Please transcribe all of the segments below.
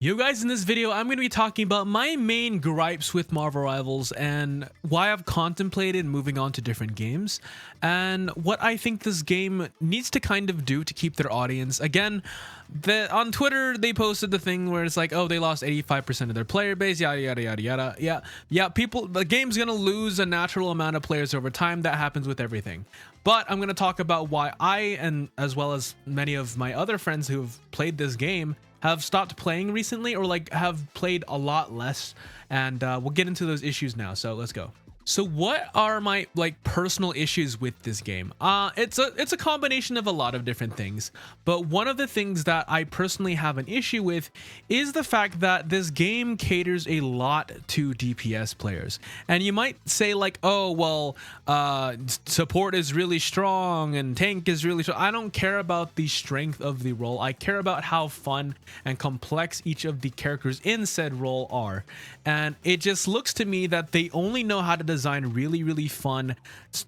Yo guys, in this video, I'm going to be talking about my main gripes with Marvel Rivals and why I've contemplated moving on to different games and what I think this game needs to kind of do to keep their audience. Again, on Twitter, they posted the thing where it's like, oh, they lost 85% of their player base, yada, yada, yada, yada. Yeah, the game's going to lose a natural amount of players over time. That happens with everything. But I'm going to talk about why I, and as well as many of my other friends who have played this game, have stopped playing recently or like have played a lot less, and we'll get into those issues now. So let's go. So what are my personal issues with this game? It's a combination of a lot of different things, but one of the things that I personally have an issue with is the fact that this game caters a lot to DPS players. And you might say like, oh, well, support is really strong and tank is really strong. I don't care about the strength of the role. I care about how fun and complex each of the characters in said role are. And it just looks to me that they only know how to design really fun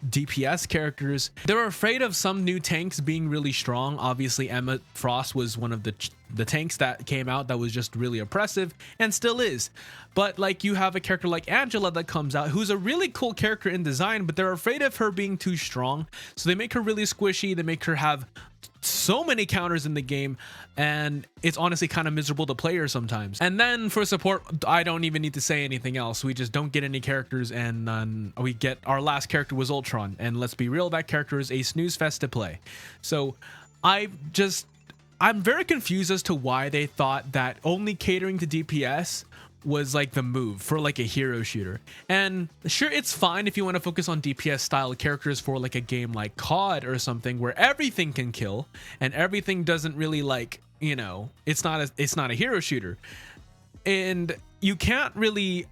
DPS characters. They're afraid of some new tanks being really strong. Obviously, Emma Frost was one of the tanks that came out that was just really oppressive and still is. But like, you have a character like Angela that comes out who's a really cool character in design, but they're afraid of her being too strong, so they make her really squishy. They make her have so many counters in the game, and it's honestly kind of miserable to play her sometimes. And then for support, I don't even need to say anything else. We just don't get any characters, and then we get our last character was Ultron, and let's be real, that character is a snooze fest to play. So I'm very confused as to why they thought that only catering to DPS was like the move for like a hero shooter. And sure, it's fine if you want to focus on DPS style characters for like a game like COD or something where everything can kill and everything doesn't really it's not a hero shooter. And you can't really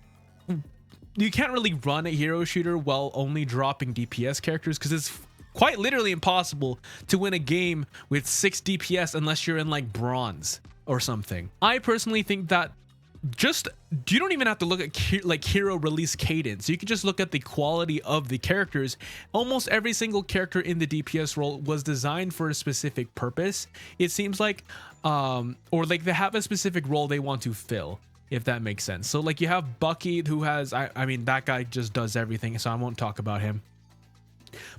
run a hero shooter while only dropping DPS characters, because it's quite literally impossible to win a game with 6 DPS unless you're in like bronze or something. I personally think that you don't even have to look at hero release cadence. You can just look at the quality of the characters. Almost every single character in the DPS role was designed for a specific purpose, it seems like, or like they have a specific role they want to fill, if that makes sense. So like you have Bucky, who has, I mean, that guy just does everything, so I won't talk about him.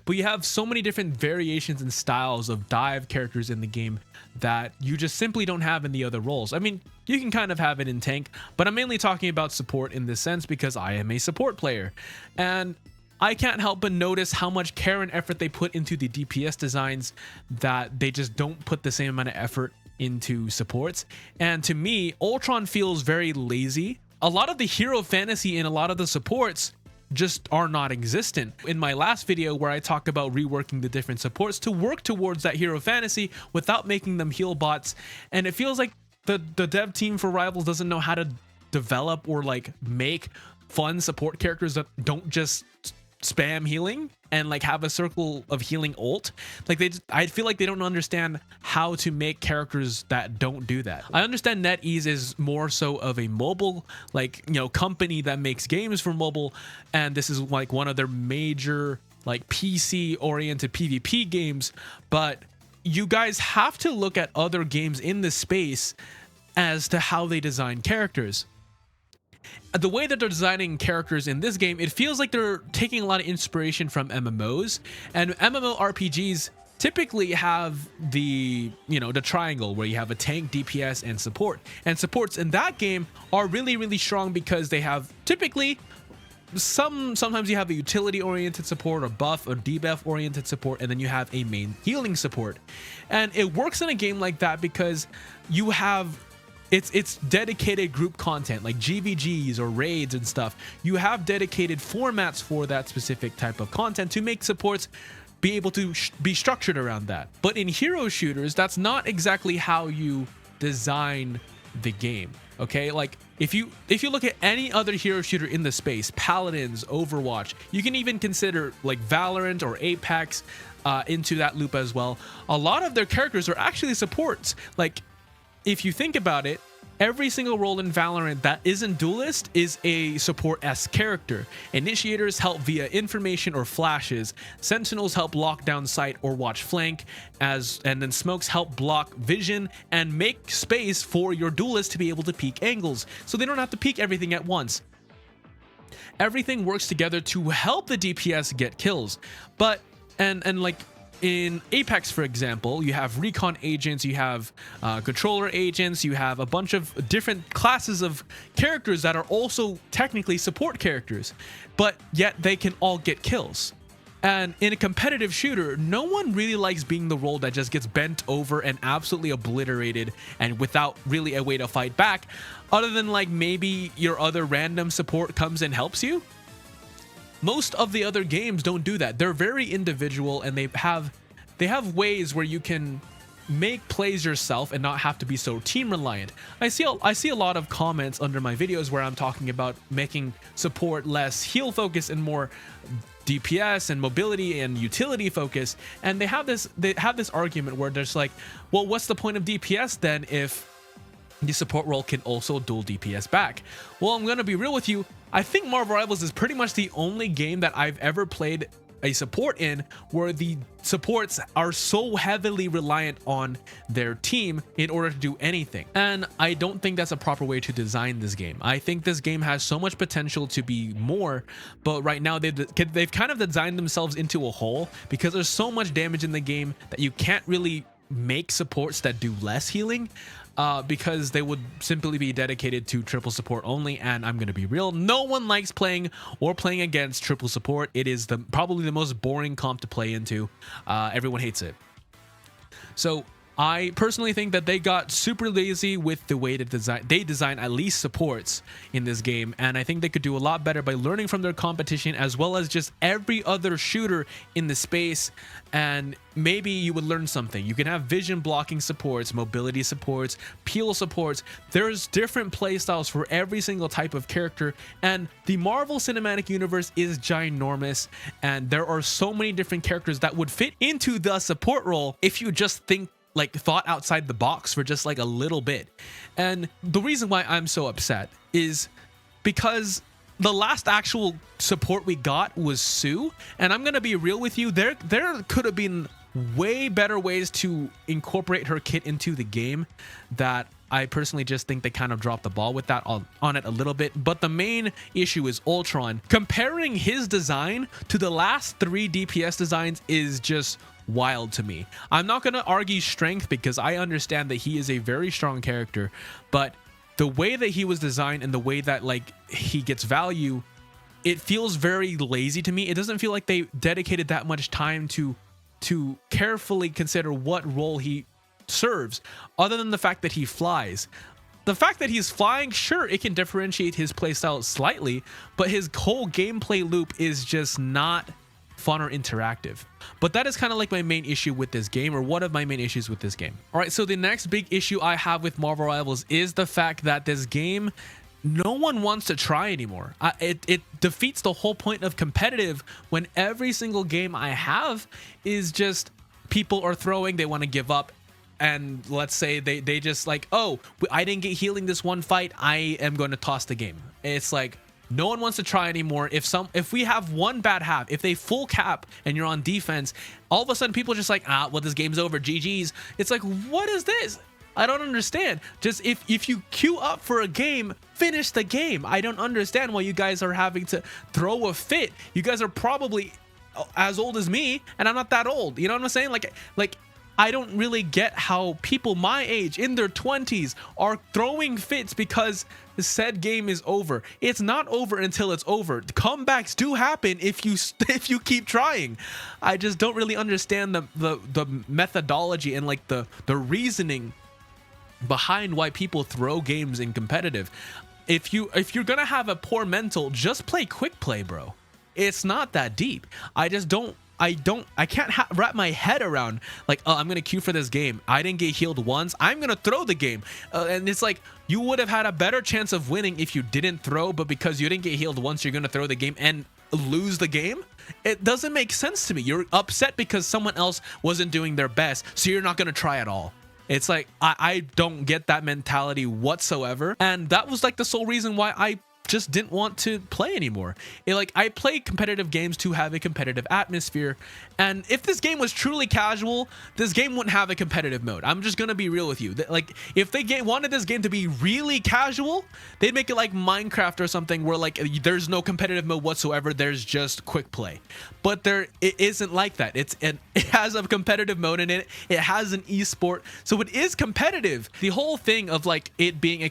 But you have so many different variations and styles of dive characters in the game that you just simply don't have in the other roles. I mean, you can kind of have it in tank, but I'm mainly talking about support in this sense because I am a support player. And I can't help but notice how much care and effort they put into the DPS designs that they just don't put the same amount of effort into supports. And to me, Ultron feels very lazy. A lot of the hero fantasy in a lot of the supports just are not existent. In my last video where I talk about reworking the different supports to work towards that hero fantasy without making them heal bots, and it feels like the dev team for Rivals doesn't know how to develop or like make fun support characters that don't just spam healing and like have a circle of healing ult. I feel like they don't understand how to make characters that don't do that. I understand NetEase is more so of a mobile company that makes games for mobile, and this is like one of their major like PC oriented PvP games, but you guys have to look at other games in this space as to how they design characters. The way that they're designing characters in this game, it feels like they're taking a lot of inspiration from MMOs, and MMORPGs typically have the triangle where you have a tank, DPS, and support. And supports in that game are really strong because they have typically sometimes you have a utility oriented support or buff or debuff oriented support, and then you have a main healing support. And it works in a game like that because you have it's dedicated group content like GVGs or raids and stuff. You have dedicated formats for that specific type of content to make supports be able to be structured around that. But in hero shooters, that's not exactly how you design the game. Okay, like if you look at any other hero shooter in the space, Paladins, Overwatch, you can even consider like Valorant or Apex into that loop as well. A lot of their characters are actually supports. Like, if you think about it, Every single role in Valorant that isn't duelist is a support-esque character. Initiators help via information or flashes. Sentinels help lock down sight or watch flank, and then smokes help block vision and make space for your duelist to be able to peek angles, so they don't have to peek everything at once. Everything works together to help the DPS get kills. But and like in Apex, for example, you have recon agents, you have controller agents, you have a bunch of different classes of characters that are also technically support characters, but yet they can all get kills. And in a competitive shooter, no one really likes being the role that just gets bent over and absolutely obliterated and without really a way to fight back, other than like maybe your other random support comes and helps you. Most of the other games don't do that. They're very individual, and they have ways where you can make plays yourself and not have to be so team reliant. I see a lot of comments under my videos where I'm talking about making support less heal focused and more DPS and mobility and utility focus, and they have this argument where there's like, well, what's the point of DPS then if the support role can also dual DPS back? Well, I'm gonna be real with you. I think Marvel Rivals is pretty much the only game that I've ever played a support in where the supports are so heavily reliant on their team in order to do anything. And I don't think that's a proper way to design this game. I think this game has so much potential to be more, but right now they've kind of designed themselves into a hole because there's so much damage in the game that you can't really make supports that do less healing, because they would simply be dedicated to triple support only. And I'm gonna be real, no one likes playing against triple support. It is probably the most boring comp to play into. Everyone hates it. So I personally think that they got super lazy with the way they design at least supports in this game, and I think they could do a lot better by learning from their competition as well as just every other shooter in the space. And maybe you would learn something. You can have vision blocking supports, mobility supports, peel supports. There's different playstyles for every single type of character, and the Marvel Cinematic Universe is ginormous, and there are so many different characters that would fit into the support role if you just thought outside the box for just like a little bit. And the reason why I'm so upset is because the last actual support we got was Sue, and I'm gonna be real with you, there could have been way better ways to incorporate her kit into the game that I personally just think they kind of dropped the ball with that on it a little bit. But the main issue is Ultron. Comparing his design to the last 3 DPS designs is just wild to me. I'm not going to argue strength because I understand that he is a very strong character, but the way that he was designed and the way that like he gets value, it feels very lazy to me. It doesn't feel like they dedicated that much time to carefully consider what role he serves, other than the fact that he flies. The fact that he's flying, sure, it can differentiate his playstyle slightly, but his whole gameplay loop is just not fun or interactive. But that is kind of like my main issue with this game, or one of my main issues with this game. All right, so the next big issue I have with Marvel Rivals is the fact that this game, no one wants to try anymore. It defeats the whole point of competitive when every single game I have is just people are throwing, they want to give up. And let's say they just like, oh, I didn't get healing this one fight, I am going to toss the game. It's like, no one wants to try anymore. If we have one bad half, if they full cap and you're on defense, all of a sudden people are just like, well, this game's over, GG's. It's like, what is this? I don't understand. Just if you queue up for a game, finish the game. I don't understand why you guys are having to throw a fit. You guys are probably as old as me, and I'm not that old. You know what I'm saying? Like I don't really get how people my age in their 20s are throwing fits because the said game is over. It's not over until it's over. Comebacks do happen if you keep trying. I just don't really understand the methodology and like the reasoning behind why people throw games in competitive. If you're gonna have a poor mental, just play quick play, bro. It's not that deep. I can't wrap my head around like, oh, I'm gonna queue for this game, I didn't get healed once, I'm gonna throw the game. And it's like, you would have had a better chance of winning if you didn't throw, but because you didn't get healed once, you're gonna throw the game and lose the game. It doesn't make sense to me. You're upset because someone else wasn't doing their best, so you're not gonna try at all. It's like I don't get that mentality whatsoever, and that was like the sole reason why I just didn't want to play anymore. I play competitive games to have a competitive atmosphere, and if this game was truly casual, this game wouldn't have a competitive mode. I'm just gonna be real with you. Like, if they wanted this game to be really casual, they'd make it like Minecraft or something, where like there's no competitive mode whatsoever, there's just quick play. But it isn't like that. It has a competitive mode in it. It has an esport, so it is competitive. The whole thing of like it being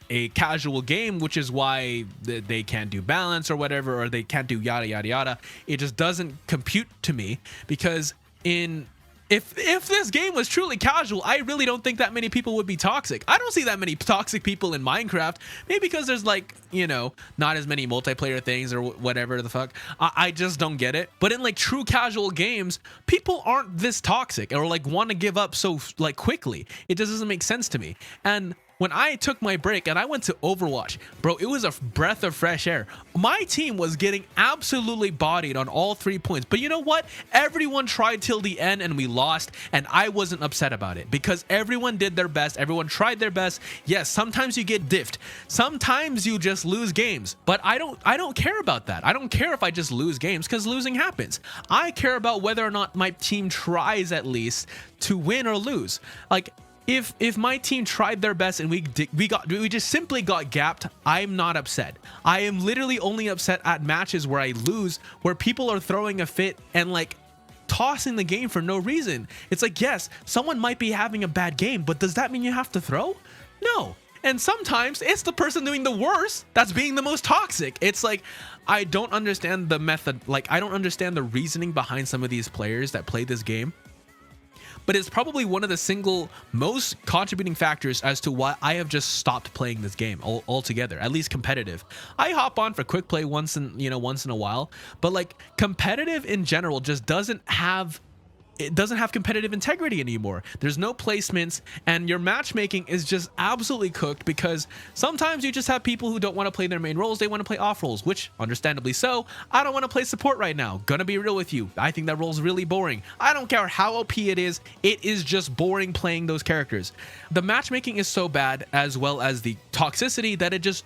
a casual game, which is why they can't do balance or whatever, or they can't do yada yada yada, it just doesn't compute to me, because if this game was truly casual, I really don't think that many people would be toxic. I don't see that many toxic people in Minecraft, maybe because there's like, you know, not as many multiplayer things or whatever the fuck. I just don't get it. But in like true casual games, people aren't this toxic or like want to give up so like quickly. It just doesn't make sense to me. And when I took my break and I went to Overwatch, bro, it was a breath of fresh air. My team was getting absolutely bodied on all 3 points. But you know what? Everyone tried till the end and we lost, and I wasn't upset about it because everyone did their best. Everyone tried their best. Yes, sometimes you get diffed. Sometimes you just lose games. But I don't care about that. I don't care if I just lose games, because losing happens. I care about whether or not my team tries at least to win or lose. Like, if my team tried their best and we just simply got gapped, I'm not upset. I am literally only upset at matches where I lose, where people are throwing a fit and like tossing the game for no reason. It's like, yes, someone might be having a bad game, but does that mean you have to throw? No. And sometimes it's the person doing the worst that's being the most toxic. It's like, I don't understand the method. Like, I don't understand the reasoning behind some of these players that play this game. But it's probably one of the single most contributing factors as to why I have just stopped playing this game altogether, at least competitive. I hop on for quick play once in a while, but like competitive in general just doesn't have competitive integrity anymore. There's no placements, and your matchmaking is just absolutely cooked, because sometimes you just have people who don't want to play their main roles. They want to play off roles, which understandably so. I don't want to play support right now. Gonna be real with you. I think that role's really boring. I don't care how OP it is just boring playing those characters. The matchmaking is so bad, as well as the toxicity, that it just,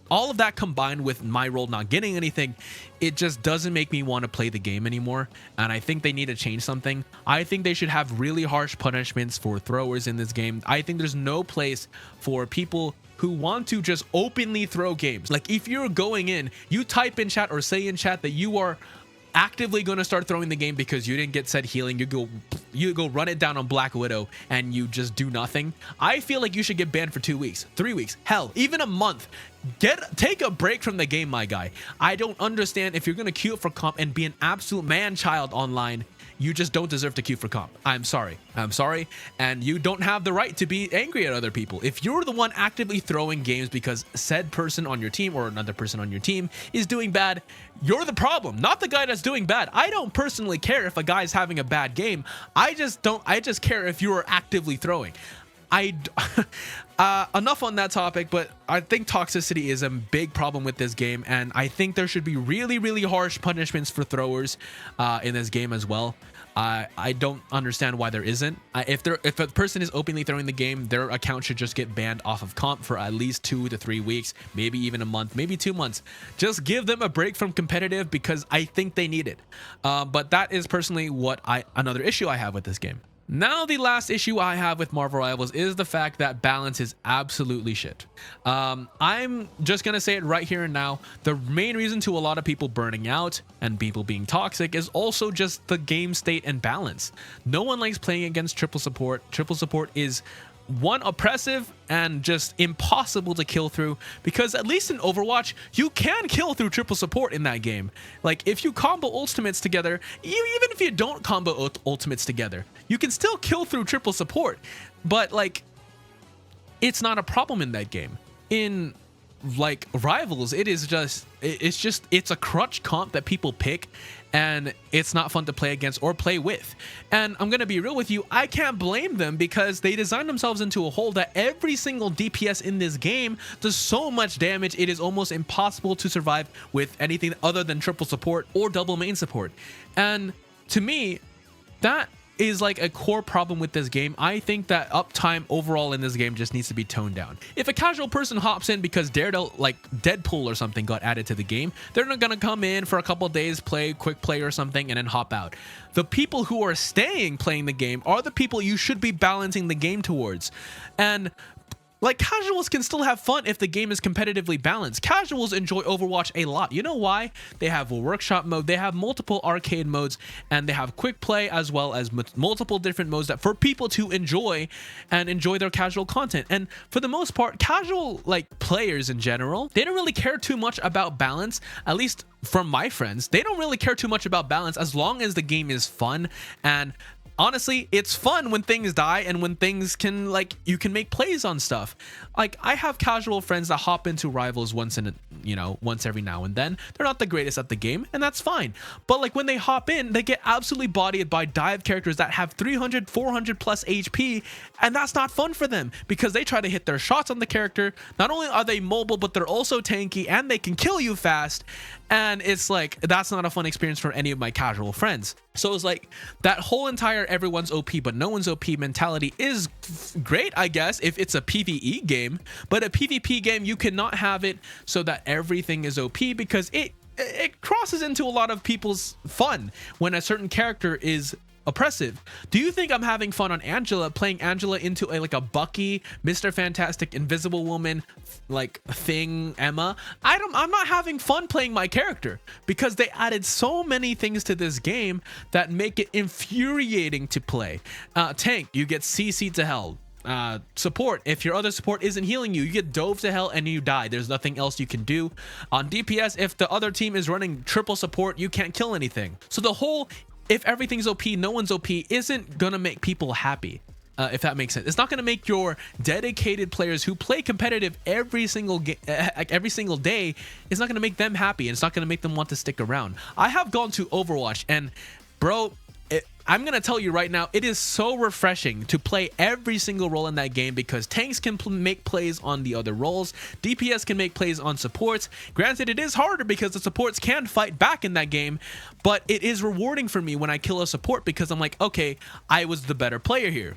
all of that combined with my role not getting anything, it just doesn't make me want to play the game anymore. And I think they need to change something. I think they should have really harsh punishments for throwers in this game. I think there's no place for people who want to just openly throw games. Like, if you're going in, you type in chat or say in chat that you are actively going to start throwing the game because you didn't get said healing, you go run it down on Black Widow and you just do nothing. I feel like you should get banned for 2 weeks, 3 weeks, hell, even a month. Take a break from the game, my guy. I don't understand. If you're going to queue up for comp and be an absolute man-child online, you just don't deserve to queue for comp. I'm sorry. And you don't have the right to be angry at other people. If you're the one actively throwing games because said person on your team or another person on your team is doing bad, you're the problem, not the guy that's doing bad. I don't personally care if a guy's having a bad game. I just care if you're actively throwing. Enough on that topic, but I think toxicity is a big problem with this game, and I think there should be really, really harsh punishments for throwers in this game as well. I don't understand why there isn't. If a person is openly throwing the game, their account should just get banned off of comp for at least 2 to 3 weeks, maybe even a month, maybe 2 months. Just give them a break from competitive, because I think they need it. But that is personally another issue I have with this game. Now, the last issue I have with Marvel Rivals is the fact that balance is absolutely shit. I'm just going to say it right here and now. The main reason to a lot of people burning out and people being toxic is also just the game state and balance. No one likes playing against triple support. Triple support is one, oppressive, and just impossible to kill through, because at least in Overwatch you can kill through triple support in that game. Like, if you combo ultimates together, even if you don't combo ultimates together, you can still kill through triple support. But like, it's not a problem in that game. In like Rivals, it's a crutch comp that people pick, and it's not fun to play against or play with. And I'm gonna be real with you, I can't blame them, because they designed themselves into a hole that every single DPS in this game does so much damage, it is almost impossible to survive with anything other than triple support or double main support. And to me, that is like a core problem with this game. I think that uptime overall in this game just needs to be toned down. If a casual person hops in because Daredevil, like Deadpool or something, got added to the game, they're not gonna come in for a couple days, play quick play or something, and then hop out. The people who are staying playing the game are the people you should be balancing the game towards. And like, casuals can still have fun if the game is competitively balanced. Casuals enjoy Overwatch a lot. You know why? They have a workshop mode, they have multiple arcade modes, and they have quick play as well as multiple different modes that for people to enjoy and enjoy their casual content. And for the most part, casual like players in general, they don't really care too much about balance. At least from my friends, they don't really care too much about balance as long as the game is fun. And honestly, it's fun when things die and when things can, like, you can make plays on stuff. Like, I have casual friends that hop into Rivals once every now and then. They're not the greatest at the game, and that's fine. But like, when they hop in, they get absolutely bodied by dive characters that have 300, 400 plus HP, and that's not fun for them because they try to hit their shots on the character. Not only are they mobile, but they're also tanky and they can kill you fast. And it's like, that's not a fun experience for any of my casual friends. So it's like, that whole entire everyone's OP but no one's OP mentality is great, I guess, if it's a PvE game. But a PvP game, you cannot have it so that everything is OP, because it crosses into a lot of people's fun when a certain character is oppressive. Do you think I'm having fun on Angela, playing Angela into a Bucky, Mr. Fantastic, Invisible Woman, like thing, Emma? I'm not having fun playing my character because they added so many things to this game that make it infuriating to play. Tank, you get CC to hell. Support, if your other support isn't healing you, you get dove to hell and you die. There's nothing else you can do. On DPS, if the other team is running triple support, you can't kill anything. So the whole if everything's OP, no one's OP isn't gonna make people happy, if that makes sense. It's not gonna make your dedicated players who play competitive every single day, it's not gonna make them happy, and it's not gonna make them want to stick around. I have gone to Overwatch, and bro, I'm gonna tell you right now, it is so refreshing to play every single role in that game because tanks can make plays on the other roles, DPS can make plays on supports. Granted, it is harder because the supports can fight back in that game, but it is rewarding for me when I kill a support because I'm like, okay, I was the better player here.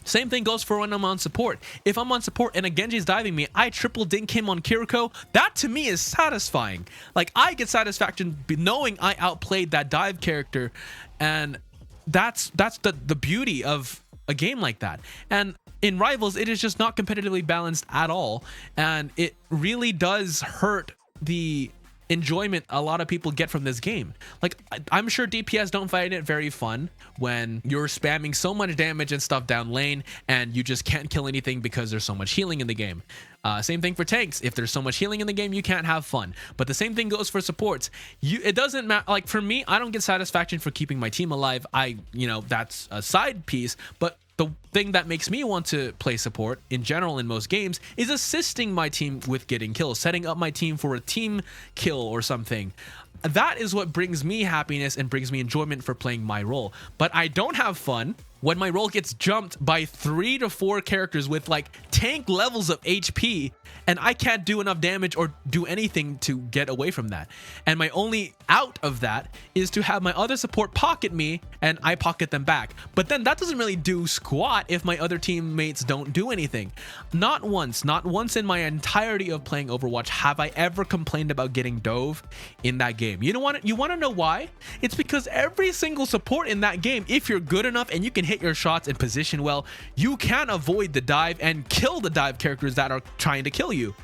Same thing goes for when I'm on support. If I'm on support and a Genji's diving me, I triple dink him on Kiriko. That to me is satisfying. Like, I get satisfaction knowing I outplayed that dive character, and that's the beauty of a game like that. And in Rivals, it is just not competitively balanced at all, and it really does hurt the enjoyment a lot of people get from this game. Like, I'm sure DPS don't find it very fun when you're spamming so much damage and stuff down lane and you just can't kill anything because there's so much healing in the game. Same thing for tanks. If there's so much healing in the game, you can't have fun. But the same thing goes for supports. It doesn't matter. Like, for me, I don't get satisfaction for keeping my team alive. That's a side piece, but the thing that makes me want to play support in general in most games is assisting my team with getting kills, setting up my team for a team kill or something. That is what brings me happiness and brings me enjoyment for playing my role. But I don't have fun when my role gets jumped by 3 to 4 characters with like tank levels of HP, and I can't do enough damage or do anything to get away from that. And my only out of that is to have my other support pocket me and I pocket them back. But then that doesn't really do squat if my other teammates don't do anything. Not once in my entirety of playing Overwatch have I ever complained about getting dove in that game. You want to know why? It's because every single support in that game, if you're good enough and you can hit your shots and position well, you can avoid the dive and kill the dive characters that are trying to kill you.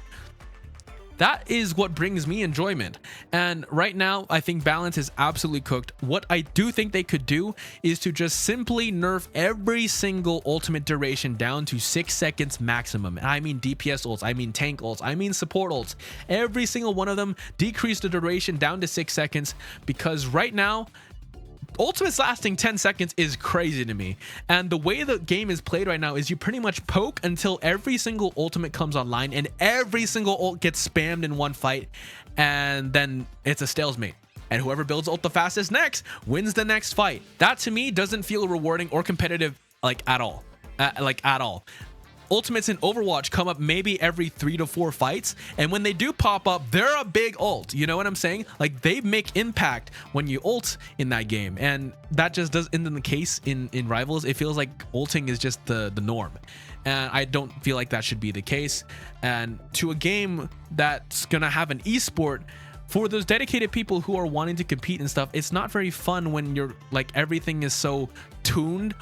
That is what brings me enjoyment. And right now, I think balance is absolutely cooked. What I do think they could do is to just simply nerf every single ultimate duration down to 6 seconds maximum. And I mean DPS ults, I mean tank ults, I mean support ults. Every single one of them, decrease the duration down to 6 seconds, because right now, ultimates lasting 10 seconds is crazy to me. And the way the game is played right now is you pretty much poke until every single ultimate comes online and every single ult gets spammed in one fight, and then it's a stalemate. And whoever builds ult the fastest next wins the next fight. That to me doesn't feel rewarding or competitive, like at all. ultimates in Overwatch come up maybe every 3 to 4 fights, and when they do pop up, they're a big ult. You know what I'm saying? Like, they make impact when you ult in that game, and that just isn't the case in Rivals. It feels like ulting is just the norm, and I don't feel like that should be the case. And to a game that's gonna have an esport, for those dedicated people who are wanting to compete and stuff, it's not very fun when you're like, everything is so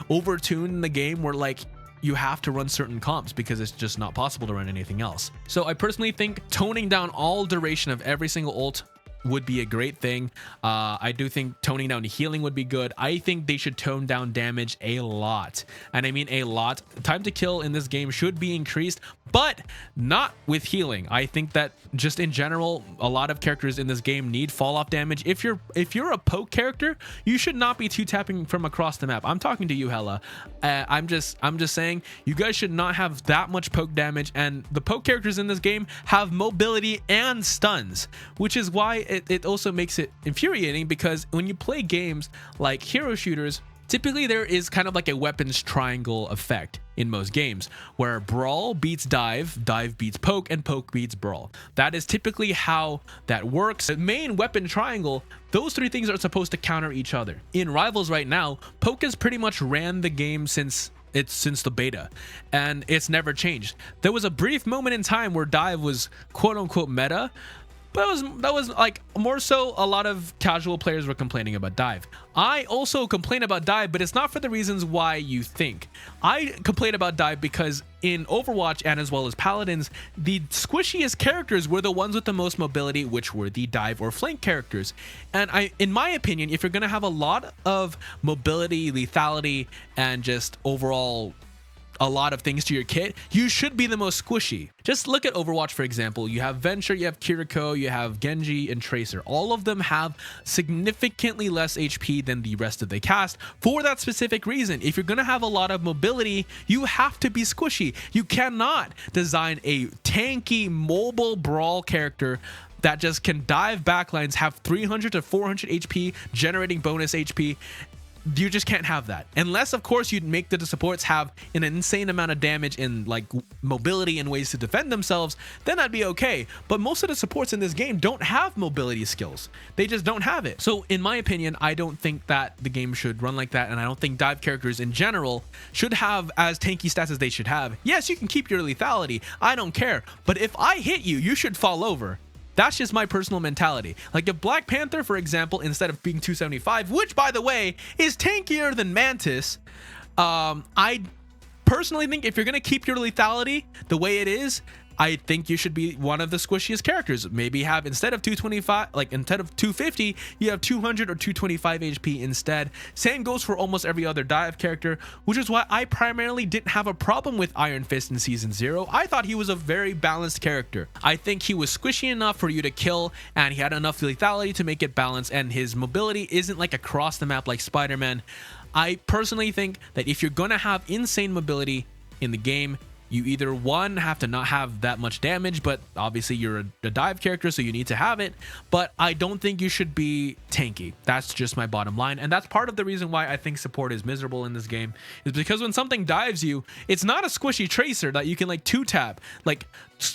over-tuned in the game, where like you have to run certain comps because it's just not possible to run anything else. So I personally think toning down all duration of every single ult would be a great thing. I do think toning down healing would be good. I think they should tone down damage a lot, and I mean a lot. Time to kill in this game should be increased, but not with healing. I think that just in general, a lot of characters in this game need fall off damage. If you're a poke character, you should not be two tapping from across the map. I'm talking to you, Hella. I'm just saying, you guys should not have that much poke damage, and the poke characters in this game have mobility and stuns, which is why it also makes it infuriating, because when you play games like hero shooters, typically there is kind of like a weapons triangle effect in most games, where brawl beats dive, dive beats poke, and poke beats brawl. That is typically how that works. The main weapon triangle, those three things are supposed to counter each other. In Rivals right now, poke has pretty much ran the game since the beta, and it's never changed. There was a brief moment in time where dive was quote unquote meta, but that was like more so a lot of casual players were complaining about dive. I also complain about dive, but it's not for the reasons why you think. I complain about dive because in Overwatch, and as well as Paladins, the squishiest characters were the ones with the most mobility, which were the dive or flank characters. And in my opinion, if you're gonna have a lot of mobility, lethality, and just overall a lot of things to your kit, you should be the most squishy. Just look at Overwatch, for example. You have Venture, you have Kiriko, you have Genji, and Tracer. All of them have significantly less HP than the rest of the cast for that specific reason. If you're gonna have a lot of mobility, you have to be squishy. You cannot design a tanky mobile brawl character that just can dive backlines, have 300 to 400 HP, generating bonus HP. You just can't have that, unless of course you'd make the supports have an insane amount of damage and like mobility and ways to defend themselves. Then that'd be okay, but most of the supports in this game don't have mobility skills. They just don't have it. So in my opinion, I don't think that the game should run like that, and I don't think dive characters in general should have as tanky stats as they should have. Yes, you can keep your lethality, I don't care, but if I hit you, you should fall over. That's just my personal mentality. Like if Black Panther, for example, instead of being 275, which by the way is tankier than Mantis, I personally think if you're gonna keep your lethality the way it is, I think you should be one of the squishiest characters. Maybe have, instead of 225, like instead of 250, you have 200 or 225 HP instead. Same goes for almost every other dive character, which is why I primarily didn't have a problem with Iron Fist in Season 0. I thought he was a very balanced character. I think he was squishy enough for you to kill, and he had enough lethality to make it balanced, and his mobility isn't like across the map like Spider-Man. I personally think that if you're gonna have insane mobility in the game, you either one have to not have that much damage, but obviously you're a dive character, so you need to have it, but I don't think you should be tanky. That's just my bottom line, and that's part of the reason why I think support is miserable in this game, is because when something dives you, it's not a squishy Tracer that you can like two tap. Like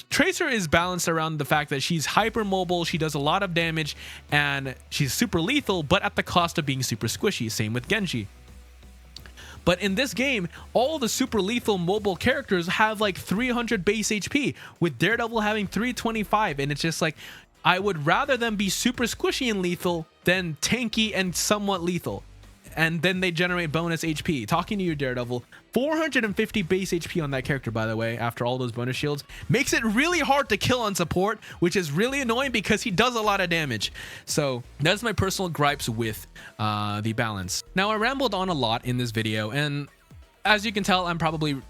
Tracer is balanced around the fact that she's hyper mobile, she does a lot of damage, and she's super lethal, but at the cost of being super squishy. Same with Genji. But in this game, all the super lethal mobile characters have like 300 base HP, with Daredevil having 325, and it's just like, I would rather them be super squishy and lethal than tanky and somewhat lethal. And then they generate bonus HP. Talking to you, Daredevil, 450 base HP on that character, by the way, after all those bonus shields. Makes it really hard to kill on support, which is really annoying because he does a lot of damage. So that's my personal gripes with the balance. Now, I rambled on a lot in this video, and as you can tell,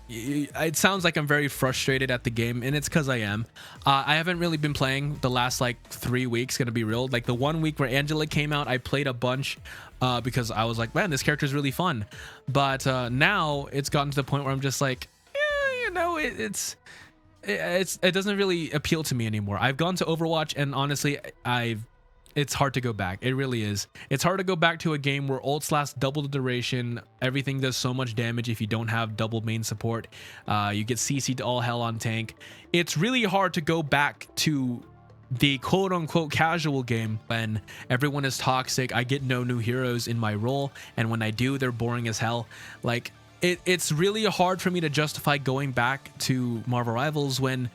it sounds like I'm very frustrated at the game, and it's because I am. I haven't really been playing the last like 3 weeks, gonna be real. Like the 1 week where Angela came out, I played a bunch because I was like, man, this character is really fun. But now it's gotten to the point where I'm just like, yeah, you know, it doesn't really appeal to me anymore. I've gone to Overwatch, and honestly, I've it's hard to go back. It really is. It's hard to go back to a game where ults last double the duration. Everything does so much damage if you don't have double main support. You get CC'd all hell on tank. It's really hard to go back to the quote-unquote casual game when everyone is toxic. I get no new heroes in my role, and when I do, they're boring as hell. Like, it's really hard for me to justify going back to Marvel Rivals when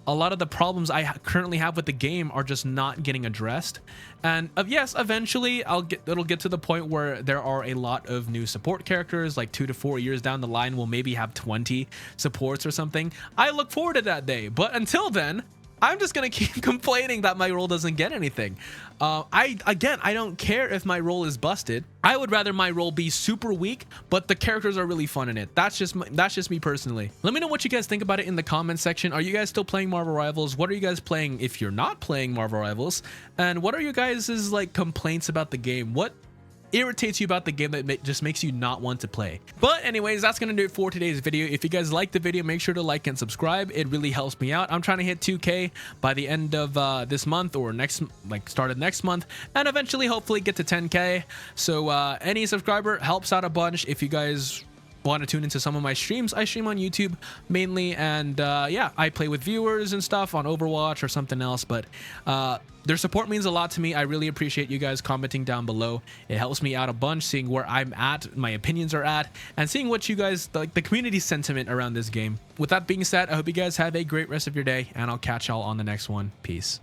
a lot of the problems I currently have with the game are just not getting addressed. And yes, eventually it'll get to the point where there are a lot of new support characters. Like 2 to 4 years down the line, we'll maybe have 20 supports or something. I look forward to that day, but until then, I'm just gonna keep complaining that my role doesn't get anything. I don't care if my role is busted. I would rather my role be super weak, but the characters are really fun in it. That's just me personally. Let me know what you guys think about it in the comment section. Are you guys still playing Marvel Rivals? What are you guys playing if you're not playing Marvel Rivals? And what are you guys' like complaints about the game? What irritates you about the game that just makes you not want to play? But anyways, that's gonna do it for today's video. If you guys like the video, make sure to like and subscribe. It really helps me out. I'm trying to hit 2K by the end of this month, or start of next month, and eventually hopefully get to 10K. So any subscriber helps out a bunch. If you guys want to tune into some of my streams, I stream on YouTube mainly, and yeah, I play with viewers and stuff on Overwatch or something else, but their support means a lot to me. I really appreciate you guys commenting down below. It helps me out a bunch, seeing where I'm at, my opinions are at, and seeing what you guys like, the community sentiment around this game. With that being said, I hope you guys have a great rest of your day, and I'll catch y'all on the next one. Peace.